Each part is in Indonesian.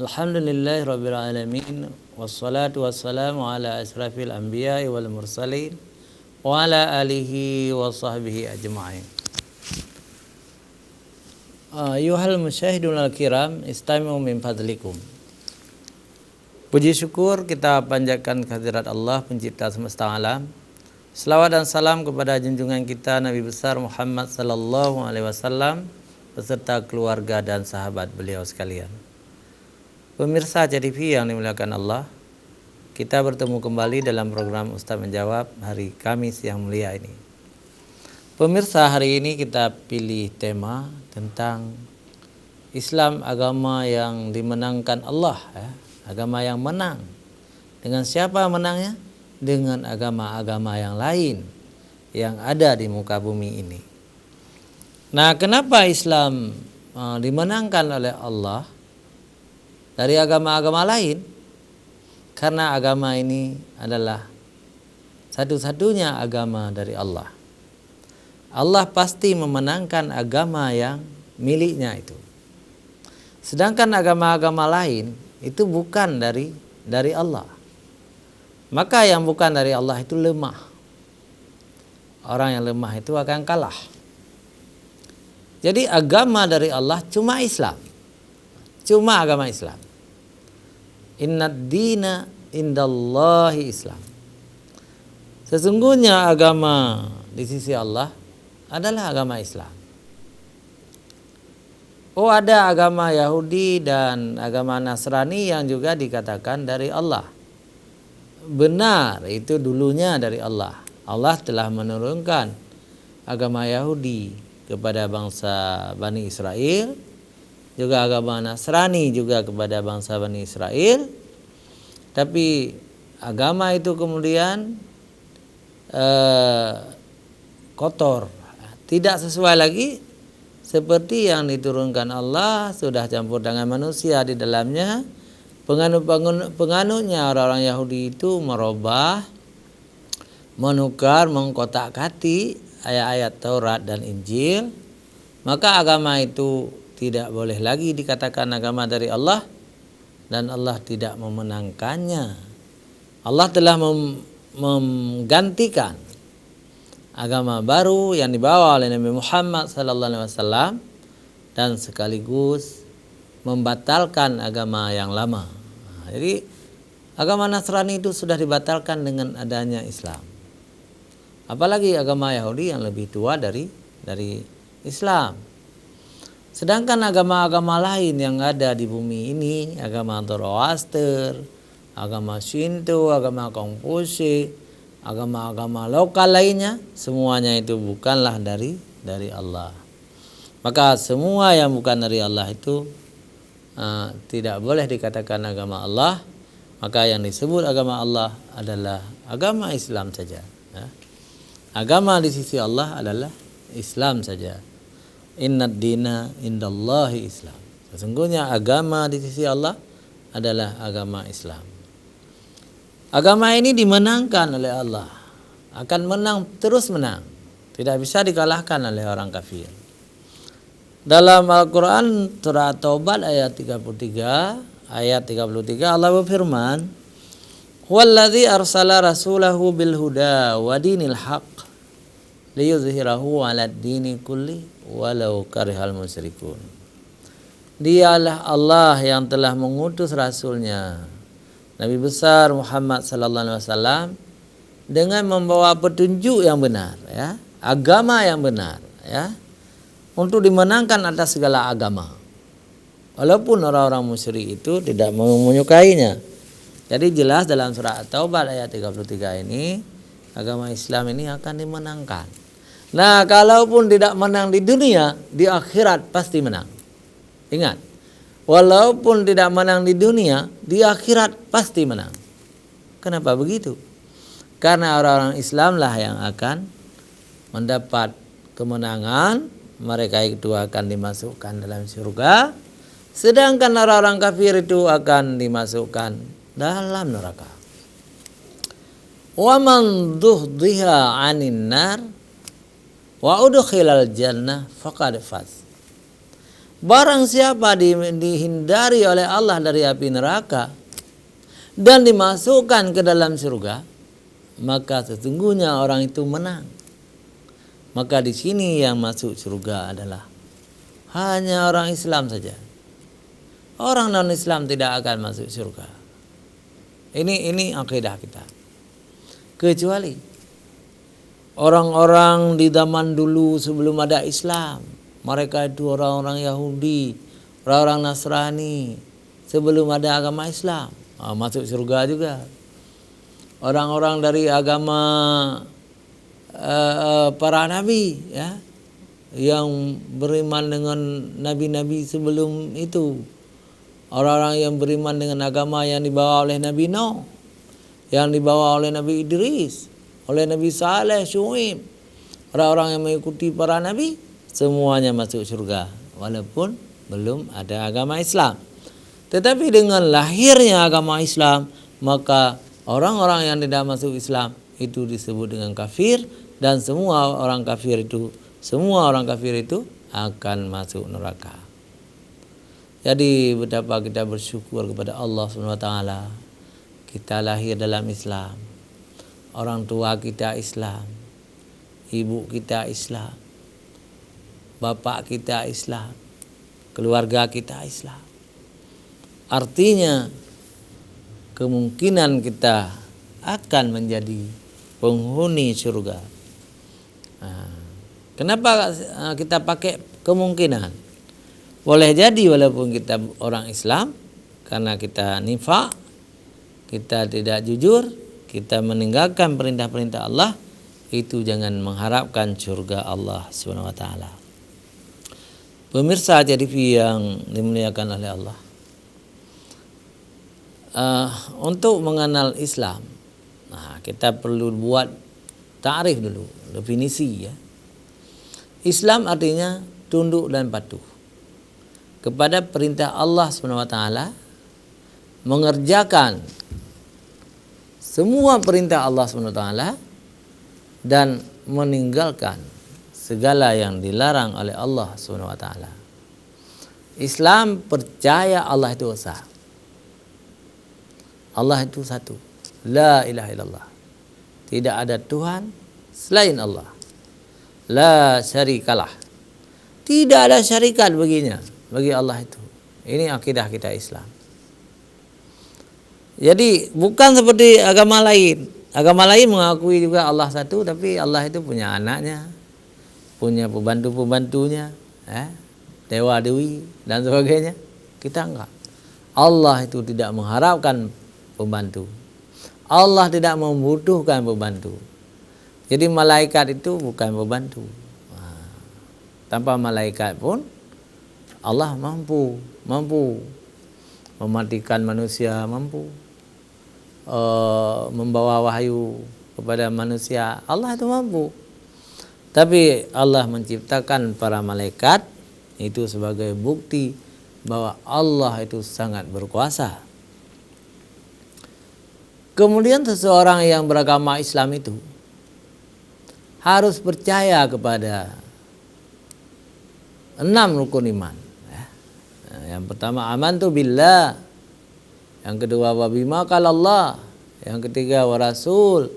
Alhamdulillahirabbil alamin wassalatu wassalamu ala asrafil anbiya'i wal mursalin wa ala alihi wa sahbihi ajma'in. Ayuhal musyahidun al-kiram, istami'u min fadlikum. Puji syukur kita panjatkan kehadirat Allah pencipta semesta alam. Selawat dan salam kepada junjungan kita Nabi besar Muhammad sallallahu alaihi wasallam beserta keluarga dan sahabat beliau sekalian. Pemirsa CTV yang dimuliakan Allah, kita bertemu kembali dalam program Ustaz Menjawab hari Kamis yang mulia ini. Pemirsa, hari ini kita pilih tema tentang Islam, agama yang dimenangkan Allah, agama yang menang. Dengan siapa menangnya? Dengan agama-agama yang lain yang ada di muka bumi ini. Nah, kenapa Islam dimenangkan oleh Allah dari agama-agama lain? Karena agama ini adalah satu-satunya agama dari Allah. Allah pasti memenangkan agama yang miliknya itu. Sedangkan agama-agama lain itu bukan dari Allah. Maka yang bukan dari Allah itu lemah. Orang yang lemah itu akan kalah. Jadi agama dari Allah cuma Islam. Cuma agama Islam. Innad dina indallahi Islam. Sesungguhnya agama di sisi Allah adalah agama Islam. Oh, ada agama Yahudi dan agama Nasrani yang juga dikatakan dari Allah. Benar, itu dulunya dari Allah. Allah telah menurunkan agama Yahudi kepada bangsa Bani Israel, juga agama Nasrani juga kepada bangsa Bani Israel. Tapi agama itu kemudian kotor, tidak sesuai lagi seperti yang diturunkan Allah, sudah campur dengan manusia di dalamnya. Penganutnya orang-orang Yahudi itu merubah, menukar, mengkotak-kati ayat-ayat Taurat dan Injil. Maka agama itu tidak boleh lagi dikatakan agama dari Allah, dan Allah tidak memenangkannya. Allah telah menggantikan agama baru yang dibawa oleh Nabi Muhammad sallallahu alaihi wasallam dan sekaligus membatalkan agama yang lama. Jadi agama Nasrani itu sudah dibatalkan dengan adanya Islam. Apalagi agama Yahudi yang lebih tua dari Islam. Sedangkan agama-agama lain yang ada di bumi ini, agama Zoroaster, agama Shinto, agama Konghucu, agama-agama lokal lainnya, semuanya itu bukanlah dari Allah. Maka semua yang bukan dari Allah itu tidak boleh dikatakan agama Allah. Maka yang disebut agama Allah adalah agama Islam saja. Agama di sisi Allah adalah Islam saja. Innad dina indallahi Islam. Sesungguhnya agama di sisi Allah adalah agama Islam. Agama ini dimenangkan oleh Allah. Akan menang, terus menang. Tidak bisa dikalahkan oleh orang kafir. Dalam Al-Quran surah Taubat ayat 33 Allah berfirman, "Huwallazi arsala rasulahu bil huda wa dinil haqq liyuzhirahu 'alad dini kulli walau karihal musyrikun." Dialah Allah yang telah mengutus rasulnya Nabi besar Muhammad sallallahu alaihi wasallam dengan membawa petunjuk yang benar, agama yang benar, untuk dimenangkan atas segala agama. Walaupun orang-orang musyrik itu tidak menyukainya. Jadi jelas dalam surah At-Taubah ayat 33 ini, agama Islam ini akan dimenangkan. Nah, kalaupun tidak menang di dunia, di akhirat pasti menang. Ingat, walaupun tidak menang di dunia, di akhirat pasti menang. Kenapa begitu? Karena orang-orang Islam lah yang akan mendapat kemenangan. Mereka itu akan dimasukkan dalam surga, sedangkan orang-orang kafir itu akan dimasukkan dalam neraka. Wa man duhdiha 'anil nar wa udkhilal jannah faqad faz. Barang siapa dihindari oleh Allah dari api neraka dan dimasukkan ke dalam surga, maka sesungguhnya orang itu menang. Maka di sini yang masuk surga adalah hanya orang Islam saja. Orang non-Islam tidak akan masuk surga. Ini akidah kita. Kecuali orang-orang di zaman dulu sebelum ada Islam. Mereka itu orang-orang Yahudi, orang-orang Nasrani sebelum ada agama Islam. Masuk surga juga. Orang-orang dari agama para nabi, ya, yang beriman dengan nabi-nabi sebelum itu. Orang-orang yang beriman dengan agama yang dibawa oleh Nabi Nuh, yang dibawa oleh Nabi Idris, oleh Nabi Saleh, Syuaib. Orang-orang yang mengikuti para nabi, semuanya masuk surga walaupun belum ada agama Islam. Tetapi dengan lahirnya agama Islam, maka orang-orang yang tidak masuk Islam itu disebut dengan kafir, dan semua orang kafir itu akan masuk neraka. Jadi betapa kita bersyukur kepada Allah SWT. Kita lahir dalam Islam. Orang tua kita Islam. Ibu kita Islam. Bapak kita Islam, keluarga kita Islam. Artinya kemungkinan kita akan menjadi penghuni surga. Kenapa kita pakai kemungkinan? Boleh jadi walaupun kita orang Islam, karena kita nifaq, kita tidak jujur, kita meninggalkan perintah-perintah Allah, itu jangan mengharapkan surga Allah SWT. Pemirsa TV yang dimuliakan oleh Allah, untuk mengenal Islam, kita perlu buat ta'rif dulu, definisi, ya. Islam artinya tunduk dan patuh kepada perintah Allah SWT, mengerjakan semua perintah Allah SWT dan meninggalkan segala yang dilarang oleh Allah SWT. Islam percaya Allah itu esa. Allah itu satu. La ilaha illallah. Tidak ada Tuhan selain Allah. La syarikalah. Tidak ada syarikat baginya, bagi Allah itu. Ini akidah kita Islam. Jadi bukan seperti agama lain. Agama lain mengakui juga Allah satu, tapi Allah itu punya anaknya, punya pembantu-pembantunya, dewa dewi dan sebagainya. Kita enggak. Allah itu tidak mengharapkan pembantu. Allah tidak membutuhkan pembantu. Jadi malaikat itu bukan pembantu. Tanpa malaikat pun Allah mampu mematikan manusia, mampu membawa wahyu kepada manusia. Allah itu mampu. Tapi Allah menciptakan para malaikat itu sebagai bukti bahwa Allah itu sangat berkuasa. Kemudian seseorang yang beragama Islam itu harus percaya kepada 6 rukun iman. Yang pertama amantu billah, yang kedua wa bima qalallah, yang ketiga wa rasul,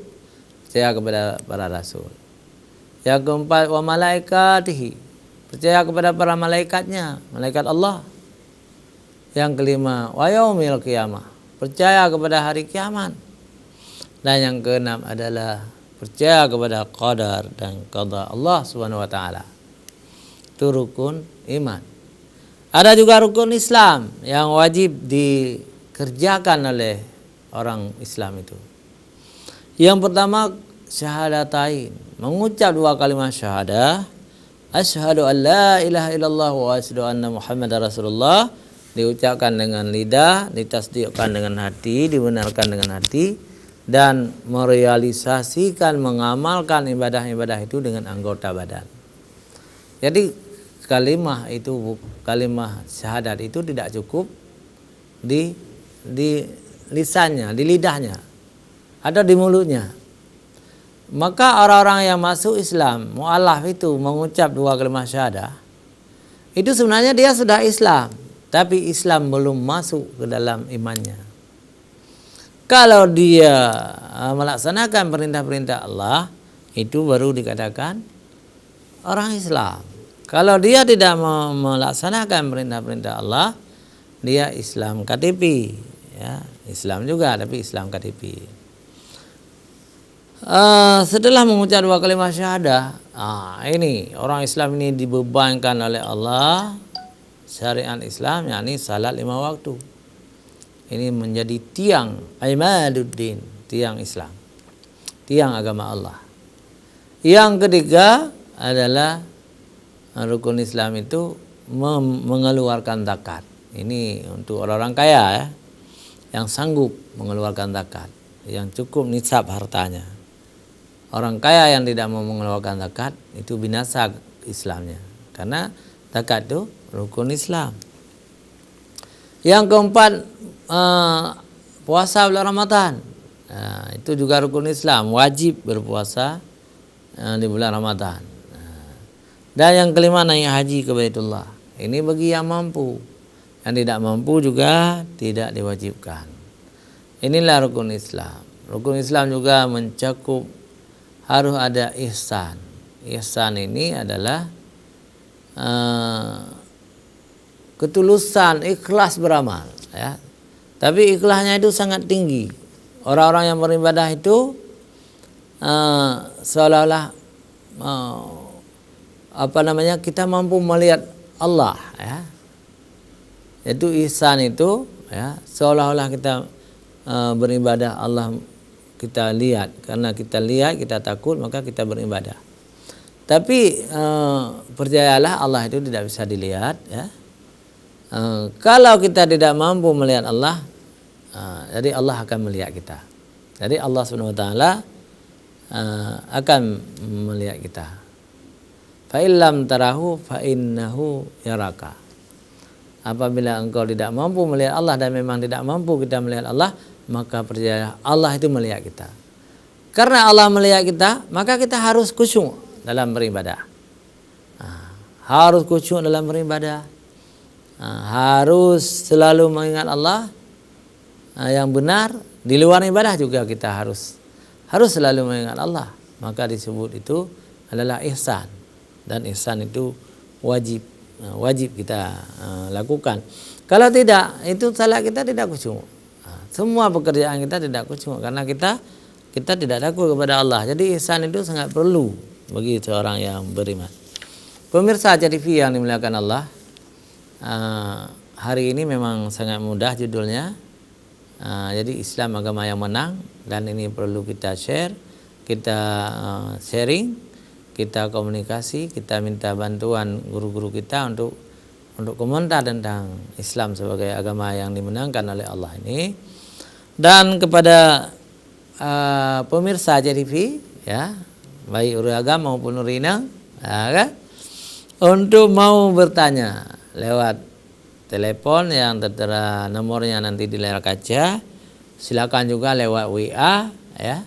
percaya kepada para rasul. Yang keempat wa malaikatihi, percaya kepada para malaikatnya, malaikat Allah. Yang kelima wa yaumil qiyamah, percaya kepada hari kiamat. Dan yang keenam adalah percaya kepada qadar dan qada Allah Subhanahu wa taala. Itu rukun iman. Ada juga rukun Islam yang wajib dikerjakan oleh orang Islam itu. Yang pertama syahadatain, mengucap 2 kalimat syahadah, asyhadu an la ilaha illallah wa asyhadu anna muhammadar rasulullah, diucapkan dengan lidah, ditasdikkan dengan hati, dibenarkan dengan hati, dan merealisasikan, mengamalkan ibadah-ibadah itu dengan anggota badan. Jadi kalimah syahadat itu tidak cukup di lisannya, di lidahnya, atau di mulutnya. Maka orang-orang yang masuk Islam, mu'alaf itu mengucap 2 kalimat syahadah, itu sebenarnya dia sudah Islam, tapi Islam belum masuk ke dalam imannya. Kalau dia melaksanakan perintah-perintah Allah, itu baru dikatakan orang Islam. Kalau dia tidak melaksanakan perintah-perintah Allah, dia Islam KTP, ya, Islam juga tapi Islam KTP. Setelah mengucap 2 kalimat syahadah, ini orang Islam ini dibebankan oleh Allah syariat Islam, yakni salat 5 waktu. Ini menjadi tiang imaduddin, tiang Islam, tiang agama Allah. Yang ketiga adalah rukun Islam itu mengeluarkan zakat. Ini untuk orang-orang kaya, ya, yang sanggup mengeluarkan zakat, yang cukup nisab hartanya. Orang kaya yang tidak mau mengeluarkan zakat itu binasa Islamnya, karena zakat itu rukun Islam. Yang keempat, puasa bulan Ramadan. Itu juga rukun Islam, wajib berpuasa di bulan Ramadan. Dan yang kelima, naik haji ke Baitullah. Ini bagi yang mampu. Yang tidak mampu juga tidak diwajibkan. Inilah rukun Islam. Rukun Islam juga mencakup harus ada ihsan. Ihsan ini adalah ketulusan, ikhlas beramal, ya. Tapi ikhlasnya itu sangat tinggi. Orang-orang yang beribadah itu seolah-olah kita mampu melihat Allah, ya. Itu ihsan itu, ya, seolah-olah kita beribadah Allah kita lihat. Karena kita lihat, kita takut, maka kita beribadah. Tapi percayalah Allah itu tidak bisa dilihat, ya. Kalau kita tidak mampu melihat Allah, jadi Allah akan melihat kita. Jadi Allah Subhanahu wa taala akan melihat kita. Fa illam tarahu fa innahu yaraka. Apabila engkau tidak mampu melihat Allah dan memang tidak mampu kita melihat Allah, maka percaya Allah itu melihat kita. Karena Allah melihat kita, maka kita harus khusyuk dalam beribadah. Harus khusyuk dalam beribadah. Harus selalu mengingat Allah yang benar. Di luar ibadah juga kita harus selalu mengingat Allah. Maka disebut itu adalah ihsan. Dan ihsan itu wajib kita lakukan. Kalau tidak, itu salat kita tidak khusyuk. Semua pekerjaan kita tidak khusyuk karena kita tidak takut kepada Allah. Jadi ihsan itu sangat perlu bagi seorang yang beriman. Pemirsa TV yang dimuliakan Allah, hari ini memang sangat mudah judulnya. Jadi Islam agama yang menang, dan ini perlu kita share, kita sharing, kita komunikasi, kita minta bantuan guru-guru kita untuk komentar tentang Islam sebagai agama yang dimenangkan oleh Allah ini. Dan kepada pemirsa TV, ya, baik Uri Agam maupun Uri Inang, kan, untuk mau bertanya lewat telepon yang tertera nomornya nanti di layar kaca, silakan juga lewat WA, ya,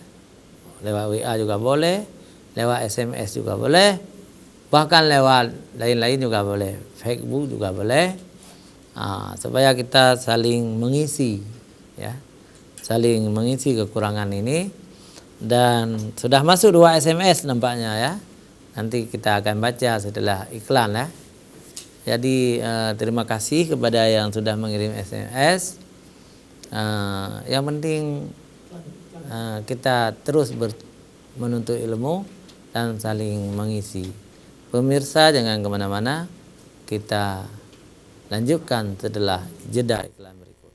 lewat WA juga boleh, lewat SMS juga boleh, bahkan lewat lain-lain juga boleh, Facebook juga boleh, supaya kita saling mengisi, ya, saling mengisi kekurangan ini. Dan sudah masuk 2 SMS nampaknya, ya. Nanti kita akan baca setelah iklan, ya. Jadi terima kasih kepada yang sudah mengirim SMS. Yang penting kita terus menuntut ilmu dan saling mengisi. Pemirsa jangan kemana-mana, kita lanjutkan setelah jeda iklan berikut.